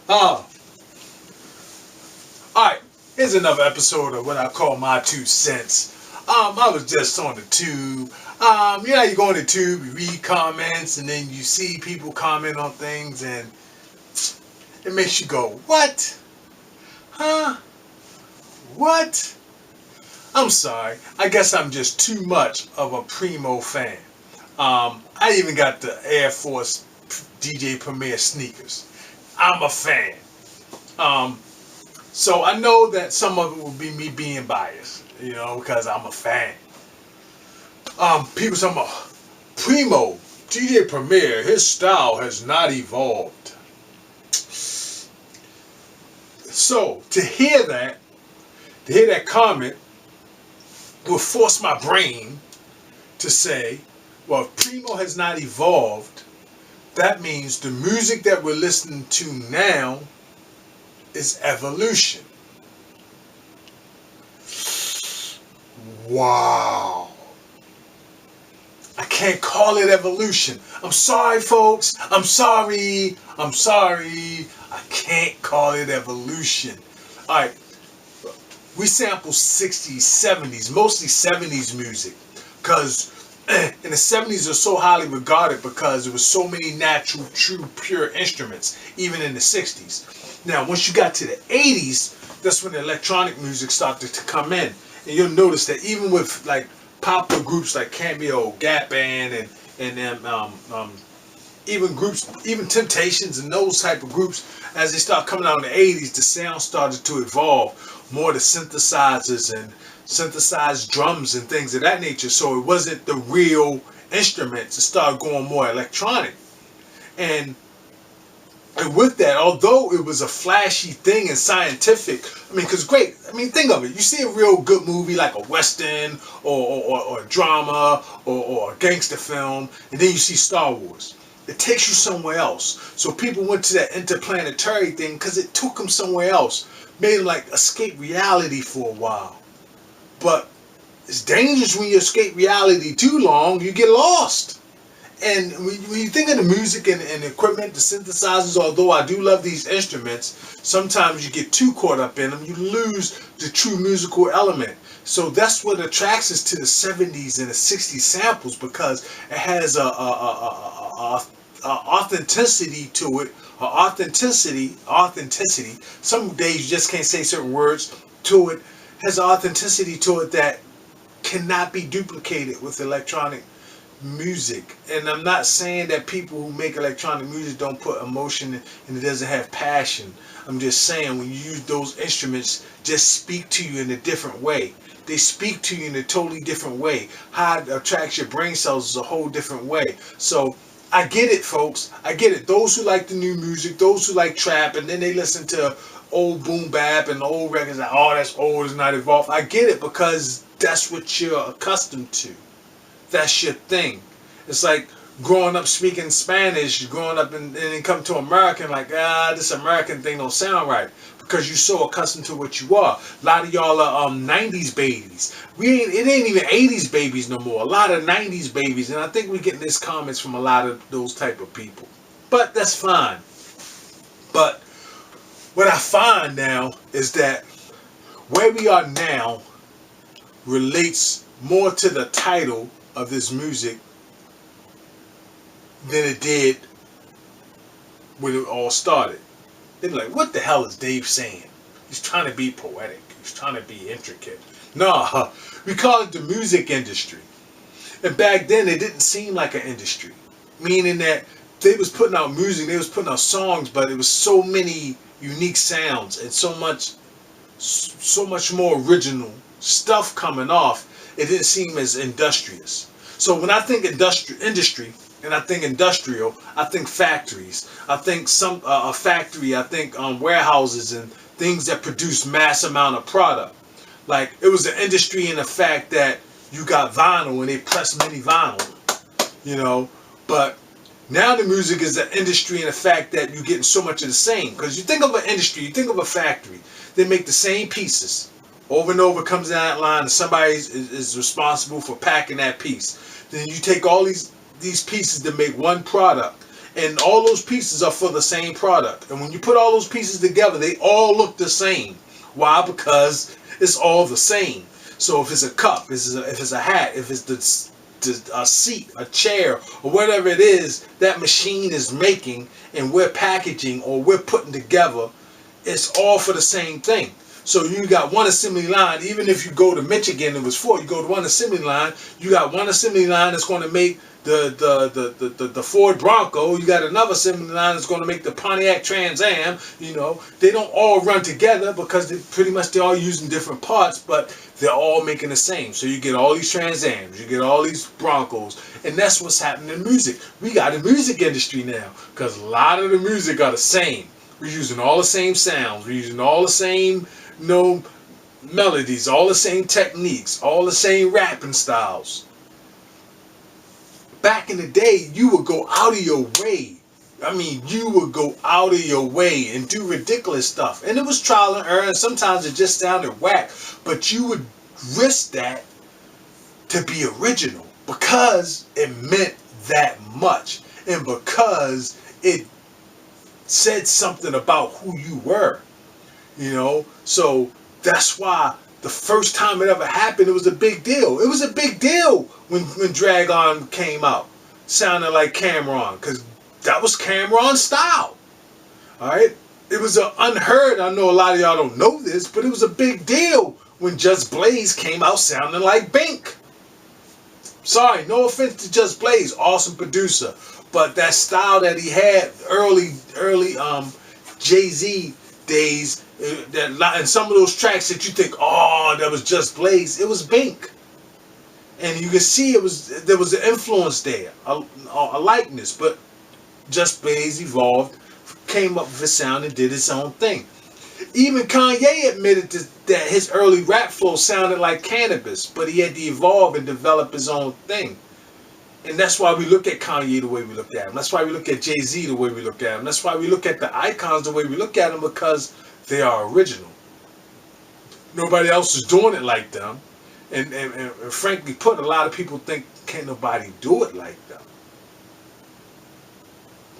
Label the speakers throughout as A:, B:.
A: Alright, here's another episode of what I call my 2 cents. I was just on the tube. You know, you go on the tube, you read comments, and then you see people comment on things, and it makes you go, what? Huh? What? I'm sorry. I guess I'm just too much of a Primo fan. I even got the Air Force DJ Premier sneakers. I'm a fan. Um, so I know that some of it will be me being biased, you know, because I'm a fan. People talking about Primo, DJ Premier, his style has not evolved. So to hear that comment, will force my brain to say, well, if Primo has not evolved, that means the music that we're listening to now is evolution. Wow. I can't call it evolution. I'm sorry, folks. I'm sorry. I can't call it evolution. All right. We sample 60s, 70s, mostly 70s music. Because in the 70s are so highly regarded because there was so many natural, true, pure instruments, even in the 60s. Now, once you got to the 80s, that's when the electronic music started to come in. And you'll notice that even with like popular groups like Cameo, Gap Band, even groups, even Temptations and those type of groups, as they start coming out in the 80s, the sound started to evolve more to synthesizers and synthesized drums and things of that nature. So it wasn't the real instruments. It started going more electronic. And with that, although it was a flashy thing and scientific, I mean, because great, I mean, think of it. You see a real good movie like a Western or a drama or a gangster film, and then you see Star Wars. It takes you somewhere else. So people went to that interplanetary thing because it took them somewhere else. Made them like escape reality for a while. But it's dangerous when you escape reality too long, you get lost. And when you think of the music and equipment, the synthesizers, although I do love these instruments, sometimes you get too caught up in them, you lose the true musical element. So that's what attracts us to the 70s and the 60s samples, because it has a authenticity to it, authenticity. Some days you just can't say certain words to it. Has an authenticity to it that cannot be duplicated with electronic music. And I'm not saying that people who make electronic music don't put emotion and it doesn't have passion. I'm just saying when you use those instruments, just speak to you in a different way. They speak to you in a totally different way. How it attracts your brain cells is a whole different way. So I get it, folks. I get it. Those who like the new music, those who like trap, and then they listen to old boom bap and old records, like, oh, that's old, it's not evolved. I get it, because that's what you're accustomed to. That's your thing. It's like growing up speaking Spanish, growing up and then come to American, like, this American thing don't sound right. Because you're so accustomed to what you are. A lot of y'all are 90s babies. It ain't even 80s babies no more. A lot of 90s babies. And I think we're getting these comments from a lot of those type of people. But that's fine. But what I find now is that where we are now relates more to the title of this music than it did when it all started. They're like, what the hell is Dave saying? He's trying to be poetic. He's trying to be intricate. Nah, we call it the music industry. And back then it didn't seem like an industry. Meaning that they was putting out music, they was putting out songs, but it was so many unique sounds and so much more original stuff coming off. It didn't seem as industrious. So when I think industry, and I think industrial, I think factories. I think a factory. I think warehouses and things that produce mass amount of product. Like, it was an industry in the fact that you got vinyl and they press many vinyl, you know. But now the music is an industry in the fact that you're getting so much of the same. Because you think of an industry, you think of a factory. They make the same pieces. Over and over comes down that line and somebody is responsible for packing that piece. Then you take all these pieces to make one product, And all those pieces are for the same product. And when you put all those pieces together, they all look the same. Why? Because it's all the same. So if it's a cup, if it's a hat, if it's a seat, a chair, or whatever it is that machine is making and we're packaging or we're putting together, it's all for the same thing. So you got one assembly line. Even if you go to Michigan, it was 4. You go to one assembly line. You got one assembly line that's going to make the Ford Bronco. You got another assembly line that's going to make the Pontiac Trans Am. You know, they don't all run together because they're all using different parts, but they're all making the same. So you get all these Trans Ams, you get all these Broncos, and that's what's happening in music. We got a music industry now because a lot of the music are the same. We're using all the same sounds. We're using all the same melodies, all the same techniques, all the same rapping styles. Back in the day, you would go out of your way. I mean, you would go out of your way and do ridiculous stuff. And it was trial and error, and sometimes it just sounded whack. But you would risk that to be original because it meant that much. And because it said something about who you were. You know? So that's why the first time it ever happened, it was a big deal. It was a big deal when Dragon came out, sounding like Cameron, because that was Cameron's style. All right? It was unheard. I know a lot of y'all don't know this, but it was a big deal when Just Blaze came out sounding like Bink. Sorry, no offense to Just Blaze, awesome producer, but that style that he had early Jay-Z days, and some of those tracks that you think, oh, that was Just Blaze, it was Bink. And you can see there was an influence there, a likeness, but Just Blaze evolved, came up with a sound and did his own thing. Even Kanye admitted that his early rap flow sounded like Cannabis, but he had to evolve and develop his own thing. And that's why we look at Kanye the way we look at him. That's why we look at Jay-Z the way we look at him. That's why we look at the icons the way we look at them, because they are original. Nobody else is doing it like them. And frankly put, a lot of people think can't nobody do it like them.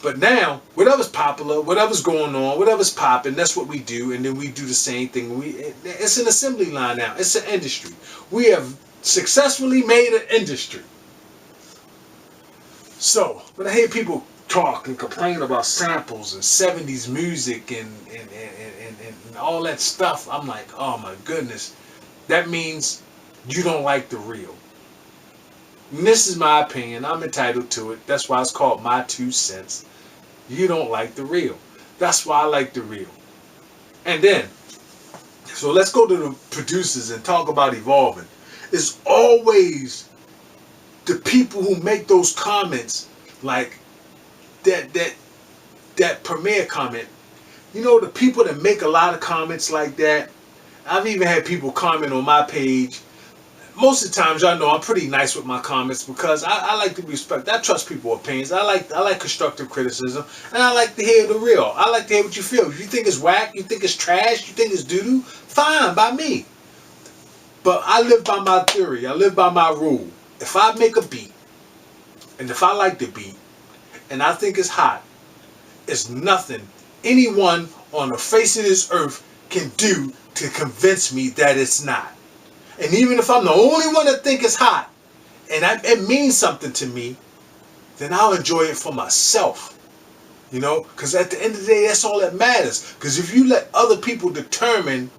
A: But now, whatever's popular, whatever's going on, whatever's popping, that's what we do. And then we do the same thing. It's an assembly line now. It's an industry. We have successfully made an industry. So, when I hear people talk and complain about samples and 70s music and all that stuff, I'm like, oh my goodness. That means you don't like the real. And this is my opinion. I'm entitled to it. That's why it's called my 2 cents. You don't like the real. That's why I like the real. And then, so let's go to the producers and talk about evolving. It's always the people who make those comments, like that Premier comment. You know, the people that make a lot of comments like that. I've even had people comment on my page. Most of the times, y'all know I'm pretty nice with my comments because I like to respect. I trust people's opinions. I like constructive criticism, and I like to hear the real. I like to hear what you feel. If you think it's whack, you think it's trash, you think it's doo-doo, fine by me. But I live by my theory. I live by my rule. If I make a beat, and if I like the beat, and I think it's hot, it's nothing anyone on the face of this earth can do to convince me that it's not. And even if I'm the only one that think it's hot, and it means something to me, then I'll enjoy it for myself. You know, because at the end of the day, that's all that matters. Because if you let other people determine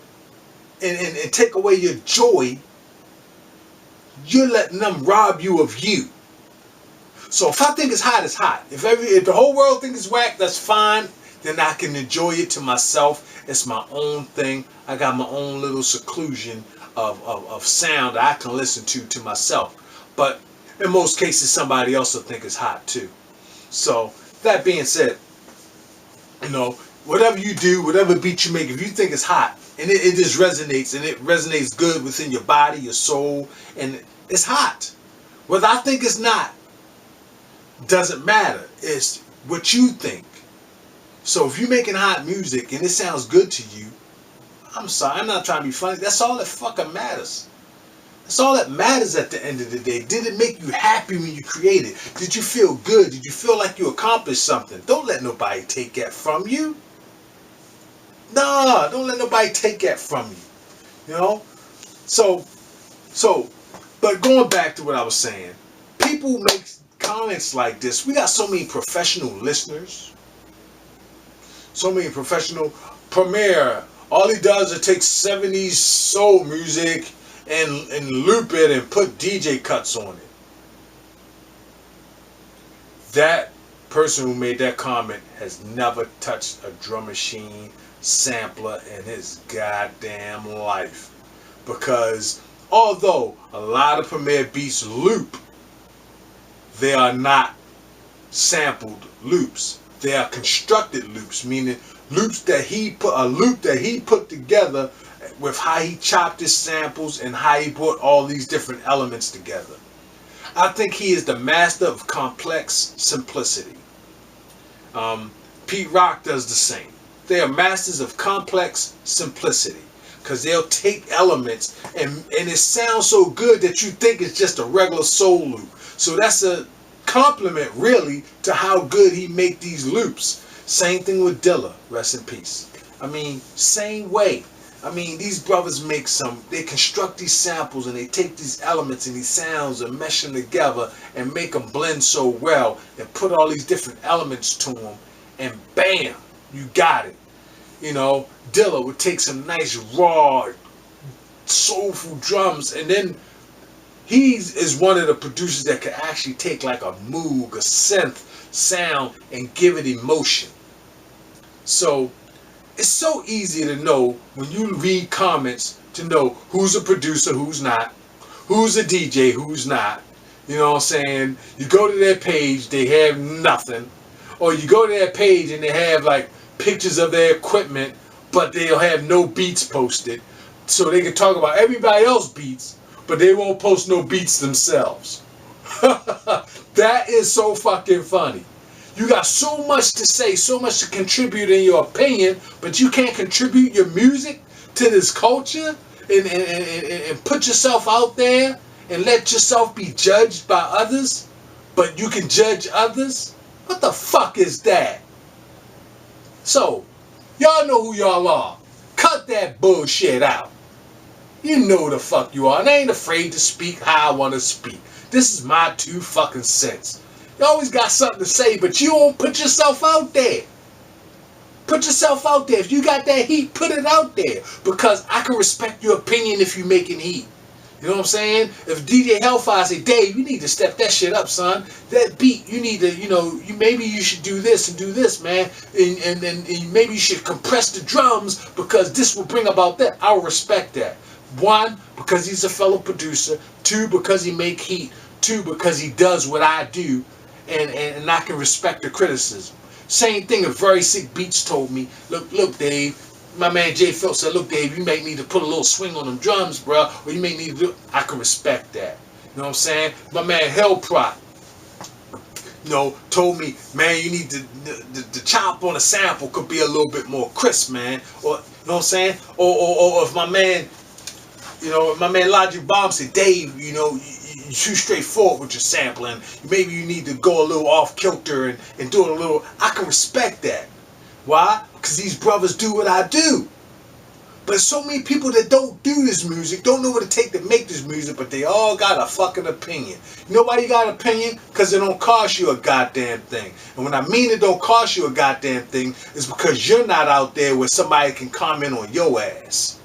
A: and take away your joy, you're letting them rob you of you. So if I think it's hot, it's hot. If the whole world thinks it's whack, that's fine. Then I can enjoy it to myself. It's my own thing. I got my own little seclusion of sound that I can listen to myself. But in most cases, somebody else will think it's hot too. So that being said, you know, whatever you do, whatever beat you make, if you think it's hot and it just resonates, and it resonates good within your body, your soul, and it's hot. Whether I think it's not, doesn't matter. It's what you think. So if you're making hot music and it sounds good to you, I'm sorry, I'm not trying to be funny. That's all that fucking matters. That's all that matters at the end of the day. Did it make you happy when you created? Did you feel good? Did you feel like you accomplished something? Don't let nobody take that from you. Nah, don't let nobody take that from you. You know? So, but going back to what I was saying, people make comments like this. We got so many professional listeners. So many professional. Premier, all he does is take 70s soul music and loop it and put DJ cuts on it. That person who made that comment has never touched a drum machine sampler in his goddamn life. Because although a lot of Premier beats loop, they are not sampled loops. They are constructed loops, meaning loops that he put together with how he chopped his samples and how he brought all these different elements together. I think he is the master of complex simplicity. Pete Rock does the same. They are masters of complex simplicity because they'll take elements and it sounds so good that you think it's just a regular soul loop. So that's a compliment really to how good he make these loops. Same thing with Dilla, rest in peace. I mean, same way. I mean, these brothers they construct these samples and they take these elements and these sounds and mesh them together and make them blend so well and put all these different elements to them and bam, you got it. You know, Dilla would take some nice raw, soulful drums and then he is one of the producers that can actually take like a moog, a synth sound and give it emotion. So it's so easy to know when you read comments to know who's a producer, who's not, who's a DJ, who's not. You know what I'm saying? You go to their page, they have nothing. Or you go to their page and they have like pictures of their equipment, but they'll have no beats posted. So they can talk about everybody else's beats, but they won't post no beats themselves. That is so fucking funny. You got so much to say, so much to contribute in your opinion, but you can't contribute your music to this culture and put yourself out there and let yourself be judged by others, but you can judge others? What the fuck is that? So, y'all know who y'all are. Cut that bullshit out. You know the fuck you are, and I ain't afraid to speak how I want to speak. This is my 2 fucking cents. You always got something to say, but you don't put yourself out there. Put yourself out there. If you got that heat, put it out there. Because I can respect your opinion if you're making heat. You know what I'm saying? If DJ Hellfire say, Dave, you need to step that shit up, son. That beat, you need to, maybe you should do this and do this, man. And maybe you should compress the drums because this will bring about that. I'll respect that. 1, because he's a fellow producer. 2, because he make heat. 2, because he does what I do. And I can respect the criticism. Same thing if Very Sick Beats told me, look, Dave, my man Jay Phelps said, look, Dave, you may need to put a little swing on them drums, bro, or you may need to do, I can respect that. You know what I'm saying? My man Hellprot, told me, man, you need the chop on a sample could be a little bit more crisp, man. Or, you know what I'm saying? Or if my man Logic Bomb said, Dave, you're too straightforward with your sampling. Maybe you need to go a little off kilter and do it a little. I can respect that. Why? Because these brothers do what I do. But so many people that don't do this music, don't know what it takes to make this music, but they all got a fucking opinion. You know why you got an opinion? Because it don't cost you a goddamn thing. And when I mean it don't cost you a goddamn thing, it's because you're not out there where somebody can comment on your ass.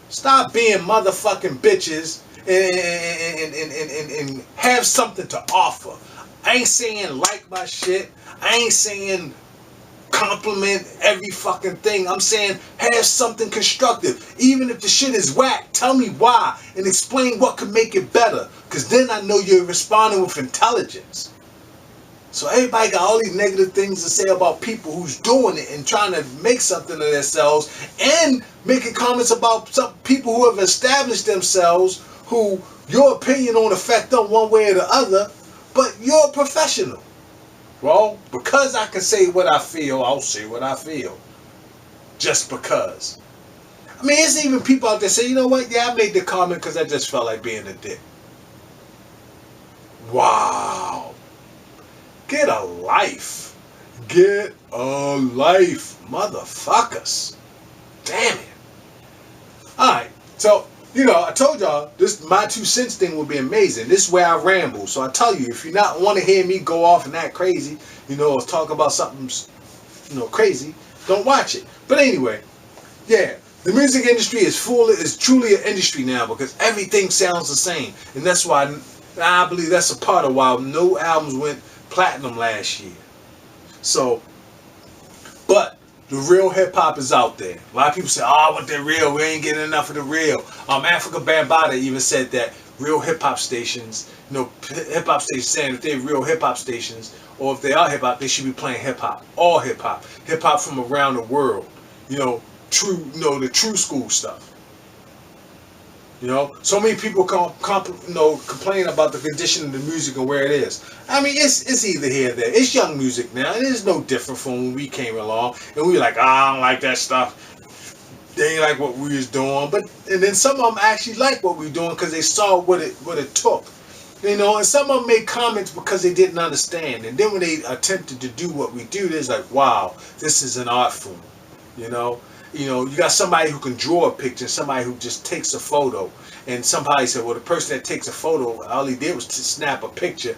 A: Stop being motherfucking bitches and have something to offer. I ain't saying like my shit. I ain't saying compliment every fucking thing. I'm saying have something constructive. Even if the shit is whack, tell me why and explain what could make it better. Because then I know you're responding with intelligence. So everybody got all these negative things to say about people who's doing it and trying to make something of themselves and making comments about some people who have established themselves who your opinion don't affect them one way or the other, but you're a professional. Well, because I can say what I feel, I'll say what I feel. Just because. I mean, it's even people out there say, you know what? Yeah, I made the comment because I just felt like being a dick. Wow. Get a life. Get a life, motherfuckers. Damn it. Alright, so, I told y'all this my 2 cents thing would be amazing. This is where I ramble. So I tell you, if you not want to hear me go off and act crazy, or talk about something, crazy, don't watch it. But anyway, yeah, the music industry is truly an industry now because everything sounds the same. And that's why I believe that's a part of why no albums went platinum last year. So, but the real hip hop is out there. A lot of people say, "Oh, I want that real. We ain't getting enough of the real." Africa Bambaataa even said that real hip hop stations, hip hop stations saying if they're real hip hop stations or if they are hip hop, they should be playing hip hop, all hip hop from around the world. The true school stuff. So many people complain about the condition of the music and where it is. I mean, it's either here or there. It's young music now, and it's no different from when we came along, and we were like, I don't like that stuff. They ain't like what we was doing, and then some of them actually like what we were doing because they saw what it took. And some of them made comments because they didn't understand, and then when they attempted to do what we do, they're like, wow, this is an art form. You got somebody who can draw a picture, somebody who just takes a photo, and somebody said, well, the person that takes a photo, all he did was to snap a picture.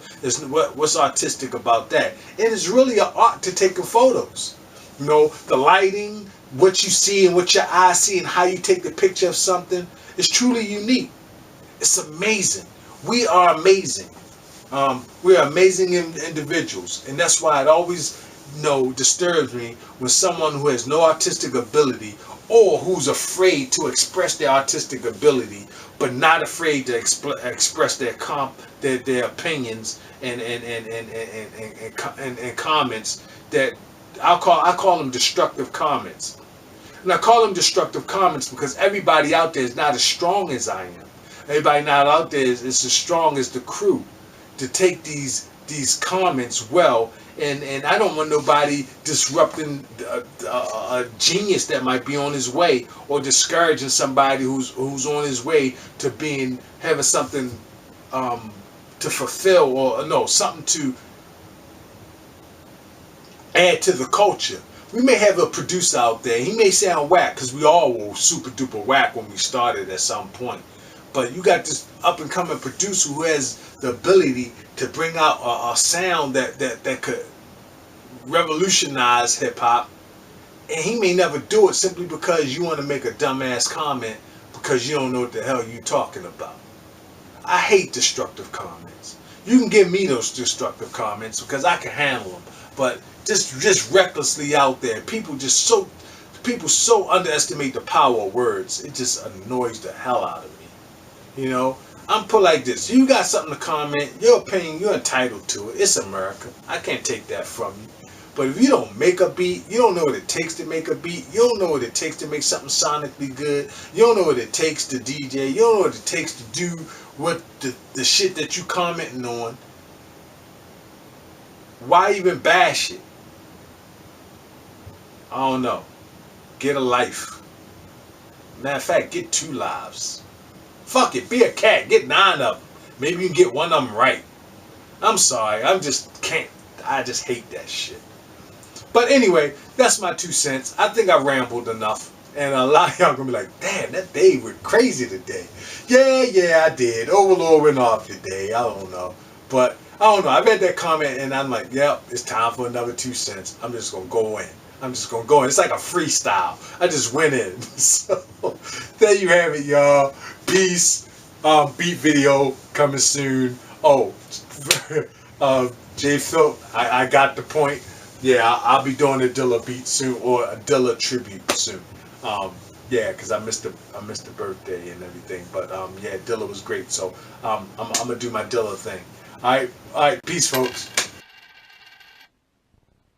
A: What's artistic about that? It is really an art to taking photos. The lighting, what you see and what your eyes see and how you take the picture of something is truly unique. It's amazing. We are amazing. We are amazing individuals, and that's why it always disturbs me when someone who has no artistic ability or who's afraid to express their artistic ability but not afraid to express their opinions and comments that I call them destructive comments. And I call them destructive comments because everybody out there is not as strong as I am. Everybody not out there is as strong as the crew to take these comments well. And I don't want nobody disrupting a genius that might be on his way or discouraging somebody who's on his way to having something to fulfill or something to add to the culture. We may have a producer out there. He may sound whack because we all were super duper whack when we started at some point. But you got this up and coming producer who has the ability to bring out a sound that could revolutionize hip hop, and he may never do it simply because you want to make a dumbass comment because you don't know what the hell you're talking about. I hate destructive comments. You can give me those destructive comments because I can handle them, but just recklessly out there, people so underestimate the power of words. It just annoys the hell out of me. I'm put like this. You got something to comment, your opinion, you're entitled to it. It's America. I can't take that from you. But if you don't make a beat, you don't know what it takes to make a beat, you don't know what it takes to make something sonically good, you don't know what it takes to DJ, you don't know what it takes to do what the shit that you commenting on, why even bash it? I don't know. Get a life. Matter of fact, get 2 lives. Fuck it, be a cat, get 9 of them. Maybe you can get one of them right. I'm sorry, I just hate that shit. But anyway, that's my 2 cents. I think I rambled enough. And a lot of y'all gonna be like, damn, that Dave went crazy today. Yeah, I did. Overlord went off today. I don't know. But I don't know. I read that comment and I'm like, yep, it's time for another 2 cents. I'm just gonna go in. It's like a freestyle. I just went in. So there you have it, y'all. Peace. Beat video coming soon. Oh, J Phil, I got the point. Yeah, I'll be doing a Dilla beat soon or a Dilla tribute soon. Yeah, because I missed the birthday and everything. But yeah, Dilla was great. So I'm gonna do my Dilla thing. All right, peace, folks.